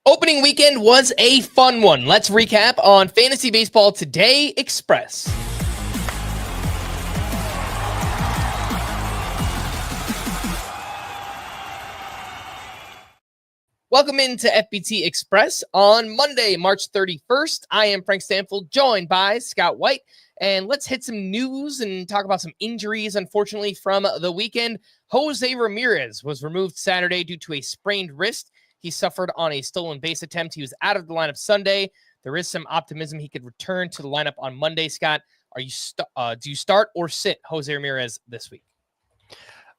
Opening weekend was a fun one. Let's recap on Fantasy Baseball Today Express. Welcome into FBT Express on Monday, March 31st. I am Frank Stampfl, joined by Scott White. And let's hit some news and talk about some injuries, unfortunately, from the weekend. Jose Ramirez was removed Saturday due to a sprained wrist. He suffered on a stolen base attempt. He was out of the lineup Sunday. There is some optimism he could return to the lineup on Monday. Scott, do you start or sit Jose Ramirez this week?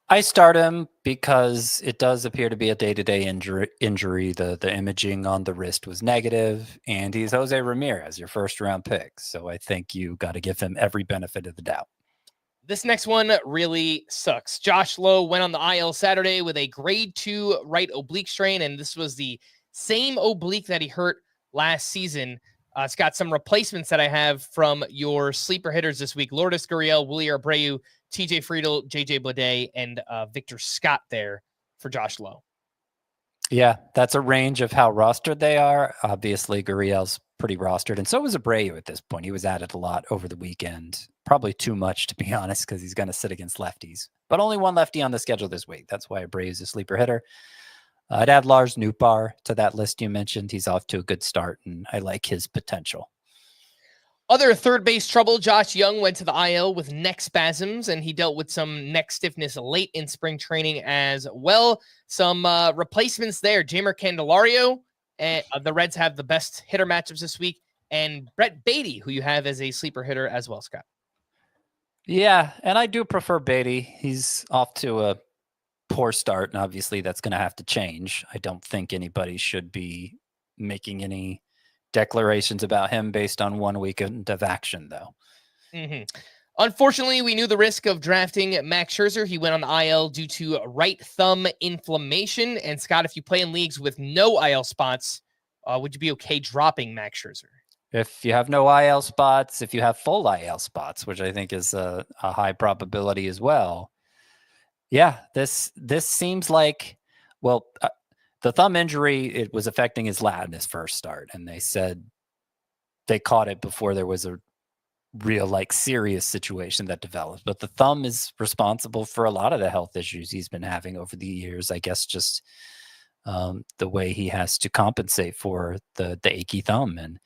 I start him because it does appear to be a day-to-day injury. The imaging on the wrist was negative, and he's Jose Ramirez, your first-round pick. So I think you got to give him every benefit of the doubt. This next one really sucks. Josh Lowe went on the IL Saturday with a grade 2 right oblique strain, and this was the same oblique that he hurt last season. It's got some replacements that I have from your sleeper hitters this week. Lourdes Gurriel, Willy Abreu, TJ Friedl, JJ Bleday, and Victor Scott there for Josh Lowe. Yeah, that's a range of how rostered they are. Obviously, Gurriel's pretty rostered, and so was Abreu at this point. He was added a lot over the weekend. Probably too much, to be honest, because he's going to sit against lefties. But only one lefty on the schedule this week. That's why Abreu is a sleeper hitter. I'd add Lars Nootbaar to that list you mentioned. He's off to a good start, and I like his potential. Other third base trouble, Josh Young went to the IL with neck spasms, and he dealt with some neck stiffness late in spring training as well. Some replacements there. Jeimer Candelario, and the Reds have the best hitter matchups this week, and Brett Beatty, who you have as a sleeper hitter as well, Scott. Yeah, and I do prefer Beatty. He's off to a poor start, and obviously that's going to have to change. I don't think anybody should be making any declarations about him based on 1 weekend of action, though. Unfortunately, we knew the risk of drafting Max Scherzer. He went on the IL due to right thumb inflammation. And Scott, if you play in leagues with no IL spots, would you be okay dropping Max Scherzer? If you have no IL spots, if you have full IL spots, which I think is a high probability as well. Yeah, this seems like, well, the thumb injury, it was affecting his lat in his first start. And they said they caught it before there was a real, serious situation that developed. But the thumb is responsible for a lot of the health issues he's been having over the years. I guess just the way he has to compensate for the achy thumb. And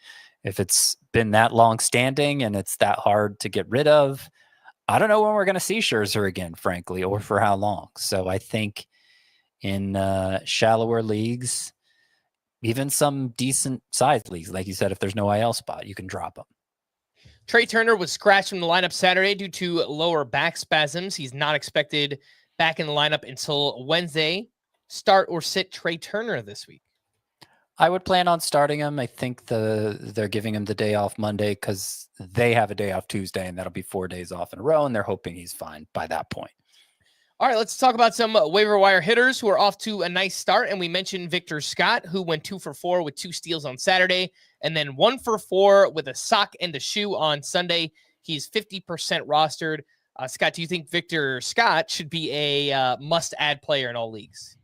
if it's been that long standing and it's that hard to get rid of, I don't know when we're going to see Scherzer again, frankly, or for how long. So I think in shallower leagues, even some decent sized leagues, like you said, if there's no IL spot, you can drop them. Trey Turner was scratched from the lineup Saturday due to lower back spasms. He's not expected back in the lineup until Wednesday. Start or sit Trey Turner this week? I would plan on starting him. I think they're giving him the day off Monday because they have a day off Tuesday, and that'll be 4 days off in a row, and they're hoping he's fine by that point. All right, let's talk about some waiver wire hitters who are off to a nice start. And we mentioned Victor Scott, who went 2 for 4 with 2 steals on Saturday, and then 1 for 4 with a sock and a shoe on Sunday. He's 50% rostered. Scott, do you think Victor Scott should be a must-add player in all leagues?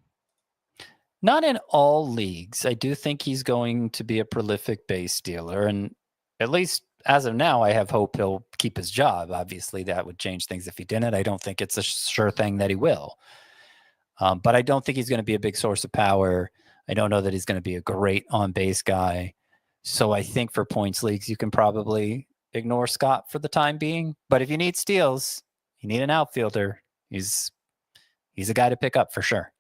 Not in all leagues. I do think he's going to be a prolific base stealer, and at least as of now, I have hope he'll keep his job. Obviously, that would change things if he didn't. I don't think it's a sure thing that he will. But I don't think he's going to be a big source of power. I don't know that he's going to be a great on-base guy. So I think for points leagues, you can probably ignore Scott for the time being. But if you need steals, you need an outfielder. He's a guy to pick up for sure.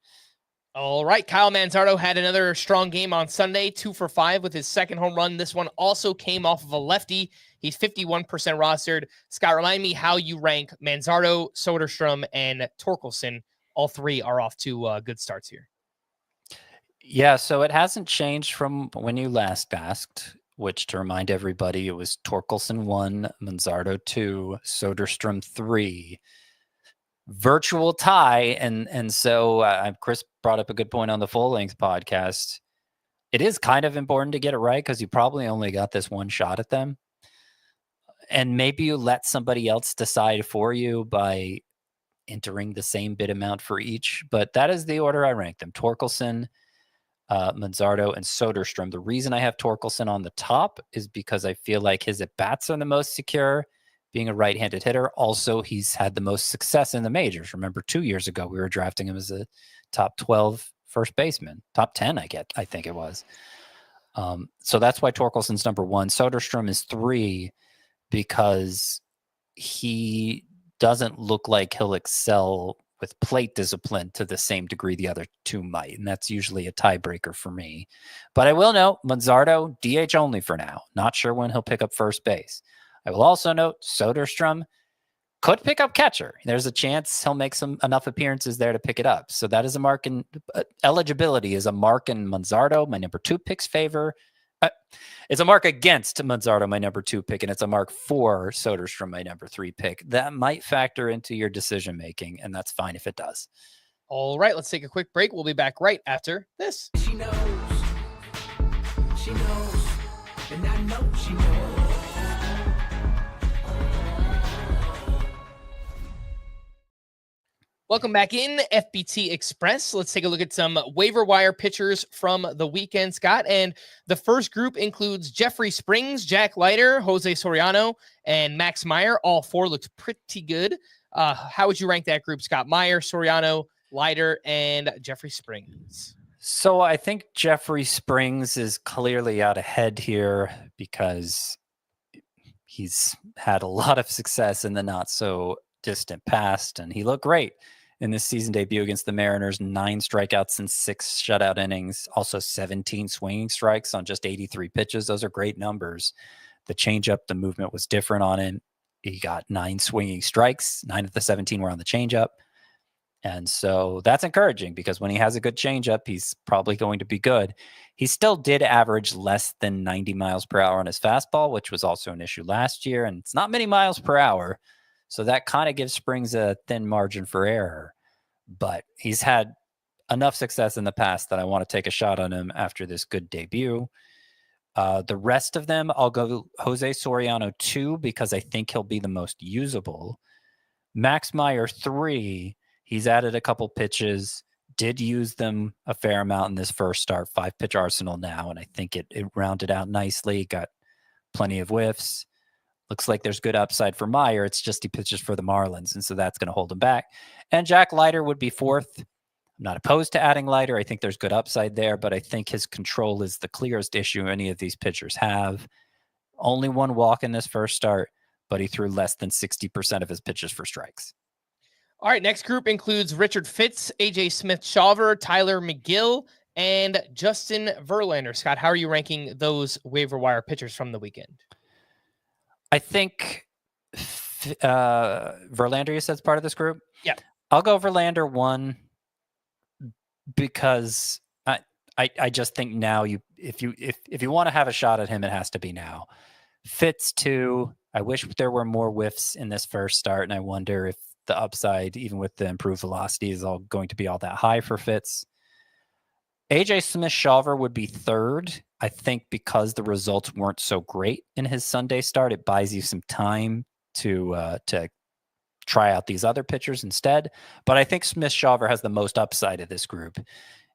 All right, Kyle Manzardo had another strong game on Sunday, 2 for 5 with his second home run. This one also came off of a lefty. He's 51% rostered. Scott, remind me how you rank Manzardo, Soderstrom, and Torkelson. All three are off to good starts here. Yeah, so it hasn't changed from when you last asked, which, to remind everybody, it was Torkelson 1, Manzardo 2, Soderstrom 3. Virtual tie, and so Chris brought up a good point on the Full Length podcast. It is kind of important to get it right because you probably only got this one shot at them, and maybe you let somebody else decide for you by entering the same bid amount for each. But that is the order I rank them: Torkelson, Manzardo, and Soderstrom. The reason I have Torkelson on the top is because I feel like his at-bats are the most secure, being a right-handed hitter. Also, he's had the most success in the majors. Remember, 2 years ago, we were drafting him as a top 12 first baseman, top 10, I think it was. So that's why Torkelson's number 1. Soderstrom is 3 because he doesn't look like he'll excel with plate discipline to the same degree the other 2 might, and that's usually a tiebreaker for me. But I will note, Manzardo, DH only for now. Not sure when he'll pick up first base. I will also note Soderstrom could pick up catcher. There's a chance he'll make enough appearances there to pick it up. So that is a mark in eligibility is a mark in Manzardo, my number 2 pick's favor. It's a mark against Manzardo, my number 2 pick, and it's a mark for Soderstrom, my number 3 pick. That might factor into your decision making, and that's fine if it does. All right, let's take a quick break. We'll be back right after this. She knows, and I know she knows. Welcome back in FBT Express. Let's take a look at some waiver wire pitchers from the weekend, Scott. And the first group includes Jeffrey Springs, Jack Leiter, Jose Soriano, and Max Meyer. All 4 looked pretty good. How would you rank that group, Scott? Meyer, Soriano, Leiter, and Jeffrey Springs. So I think Jeffrey Springs is clearly out ahead here because he's had a lot of success in the not so distant past, and he looked great in this season debut against the Mariners. 9 strikeouts and 6 shutout innings, also 17 swinging strikes on just 83 pitches. Those are great numbers. The changeup, the movement was different on him. He got 9 swinging strikes. 9 of the 17 were on the changeup. And so that's encouraging because when he has a good changeup, he's probably going to be good. He still did average less than 90 miles per hour on his fastball, which was also an issue last year. And it's not many miles per hour. So that kind of gives Springs a thin margin for error. But he's had enough success in the past that I want to take a shot on him after this good debut. The rest of them, I'll go Jose Soriano 2 because I think he'll be the most usable. Max Meyer 3, he's added a couple pitches, did use them a fair amount in this first start, 5-pitch arsenal now, and I think it rounded out nicely, got plenty of whiffs. Looks like there's good upside for Meyer. It's just he pitches for the Marlins, and so that's going to hold him back. And Jack Leiter would be 4th. I'm not opposed to adding Leiter. I think there's good upside there, but I think his control is the clearest issue any of these pitchers have. Only 1 walk in this first start, but he threw less than 60% of his pitches for strikes. All right, next group includes Richard Fitz, AJ Smith-Shawver, Tyler McGill, and Justin Verlander. Scott, how are you ranking those waiver wire pitchers from the weekend? I think Verlander, you said, is part of this group? Yeah. I'll go Verlander 1 because I just think now if you want to have a shot at him, it has to be now. Fitz 2. I wish there were more whiffs in this first start, and I wonder if the upside, even with the improved velocity, is all going to be all that high for Fitz. AJ Smith-Shawver would be 3rd. I think because the results weren't so great in his Sunday start, it buys you some time to try out these other pitchers instead. But I think Smith-Shawver has the most upside of this group,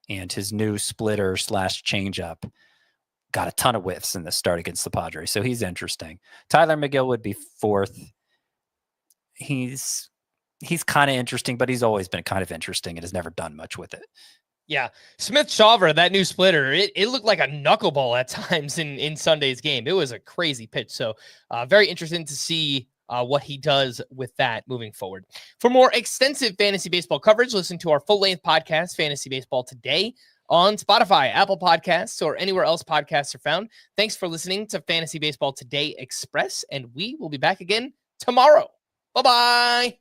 and his new splitter / changeup got a ton of whiffs in the start against the Padres, so he's interesting. Tyler McGill would be 4th. He's kind of interesting, but he's always been kind of interesting and has never done much with it. Yeah, Smith-Shawver, that new splitter, it looked like a knuckleball at times in Sunday's game. It was a crazy pitch. So very interesting to see what he does with that moving forward. For more extensive fantasy baseball coverage, listen to our full-length podcast, Fantasy Baseball Today, on Spotify, Apple Podcasts, or anywhere else podcasts are found. Thanks for listening to Fantasy Baseball Today Express, and we will be back again tomorrow. Bye-bye.